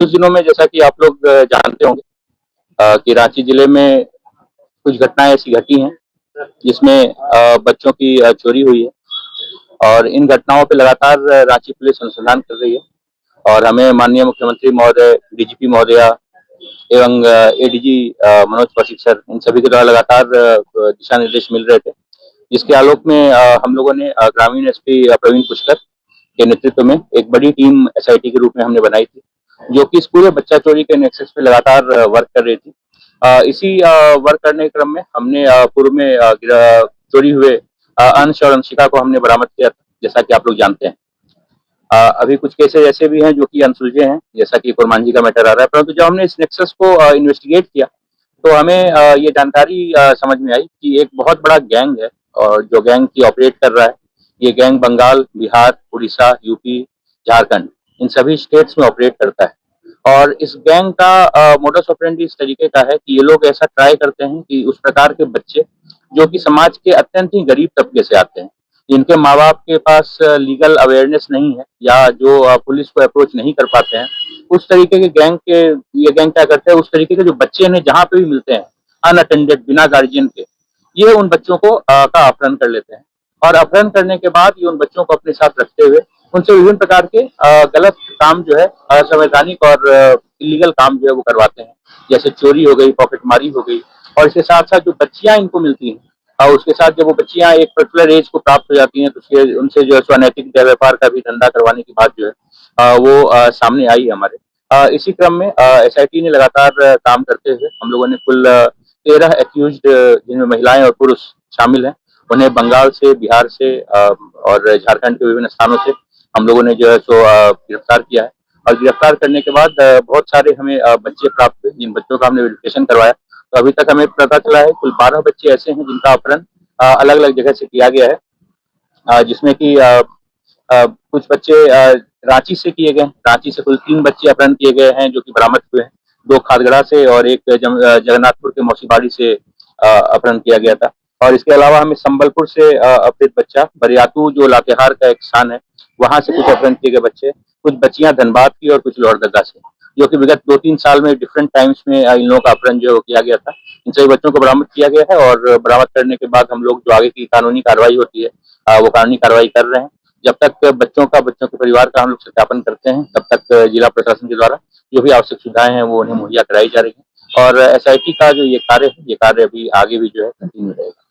कुछ दिनों में जैसा कि आप लोग जानते होंगे कि रांची जिले में कुछ घटनाएं ऐसी घटी हैं जिसमें बच्चों की चोरी हुई है। और इन घटनाओं पे लगातार रांची पुलिस अनुसंधान कर रही है। और हमें माननीय मुख्यमंत्री महोदय, डीजीपी महोदया एवं एडीजी मनोज कौशिक सर, इन सभी के द्वारा लगातार दिशा निर्देश मिल रहे थे, जिसके आलोक में हम लोगों ने ग्रामीण एसपी प्रवीण पुष्कर के नेतृत्व में एक बड़ी टीम एसआईटी के रूप में हमने बनाई थी, जो कि इस पूरे बच्चा चोरी के नेक्सस पे लगातार वर्क कर रही थी। इसी वर्क करने के क्रम में हमने पूर्व में चोरी हुए अंश और अंशिका को हमने बरामद किया था, जैसा कि आप लोग जानते हैं। अभी कुछ केसेस ऐसे भी हैं जो कि अनसुलझे हैं, जैसा कि कुरमांझी का मैटर आ रहा है, परंतु जब हमने इस नेक्सस को इन्वेस्टिगेट किया तो हमें ये जानकारी समझ में आई कि एक बहुत बड़ा गैंग है, और जो गैंग की ऑपरेट कर रहा है, ये गैंग बंगाल, बिहार, उड़ीसा, यूपी, झारखंड, इन सभी स्टेट्स में ऑपरेट करता है। और इस गैंग का मोडस ऑपरेंडी इस तरीके का है कि ये लोग ऐसा ट्राई करते हैं कि उस प्रकार के बच्चे जो कि समाज के अत्यंत ही गरीब तबके से आते हैं, जिनके माँ बाप के पास लीगल अवेयरनेस नहीं है, या जो पुलिस को अप्रोच नहीं कर पाते हैं, उस तरीके के गैंग के ये गैंग क्या करते हैं, उस तरीके के जो बच्चे हैं जहाँ पे भी मिलते हैं अनअटेंडेड, बिना गार्जियन के, ये उन बच्चों को का अपहरण कर लेते हैं। और अपहरण करने के बाद ये उन बच्चों को अपने साथ रखते हुए उनसे विभिन्न प्रकार के गलत काम जो है, असंवैधानिक और इलीगल काम जो है वो करवाते हैं, जैसे चोरी हो गई, पॉकेटमारी हो गई। और इसके साथ साथ जो बच्चियां इनको मिलती हैं, और उसके साथ जब वो बच्चियां एक पर्टिकुलर एज को प्राप्त हो जाती हैं, तो उसके उनसे जो है स्वनैतिक व्यापार का भी धंधा करवाने की बात जो है वो सामने आई है हमारे। इसी क्रम में एसआईटी ने लगातार काम करते हुए हम लोगों ने कुल 13 एक्यूज्ड, जिनमें महिलाएं और पुरुष शामिल हैं, उन्हें बंगाल से, बिहार से और झारखंड के विभिन्न स्थानों से हम लोगों ने जो है सो गिरफ्तार किया है। और गिरफ्तार करने के बाद बहुत सारे हमें बच्चे प्राप्त हुए, जिन बच्चों का हमने वेरिफिकेशन करवाया, तो अभी तक हमें पता चला है कुल 12 बच्चे ऐसे हैं जिनका अपहरण अलग अलग जगह से किया गया है, जिसमें कि कुछ बच्चे रांची से किए गए। रांची से कुल 3 बच्चे अपहरण किए गए हैं जो कि बरामद हुए हैं, 2 खादगड़ा से और एक जगन्नाथपुर के मौसीबाड़ी से अपहरण किया गया था। और इसके अलावा हमें संबलपुर से अपहृत बच्चा, बरियातू जो लातेहार का एक स्थान है, वहां से कुछ अपहरण किए गए बच्चे, कुछ बच्चियां धनबाद की और कुछ लोहरदगा से, जो कि विगत 2-3 साल में डिफरेंट टाइम्स में इन लोगों का अपहरण जो किया गया था। इन सभी बच्चों को बरामद किया गया है, और बरामद करने के बाद हम लोग जो आगे की कानूनी कार्रवाई होती है वो कानूनी कार्रवाई कर रहे हैं। जब तक बच्चों के परिवार का हम लोग सत्यापन करते हैं, तब तक जिला प्रशासन के द्वारा जो भी आवश्यक सुविधाएं हैं वो उन्हें मुहैया कराई जा रही है। और एसआईटी का जो ये कार्य है, ये कार्य अभी आगे भी जो है कंटिन्यू रहेगा।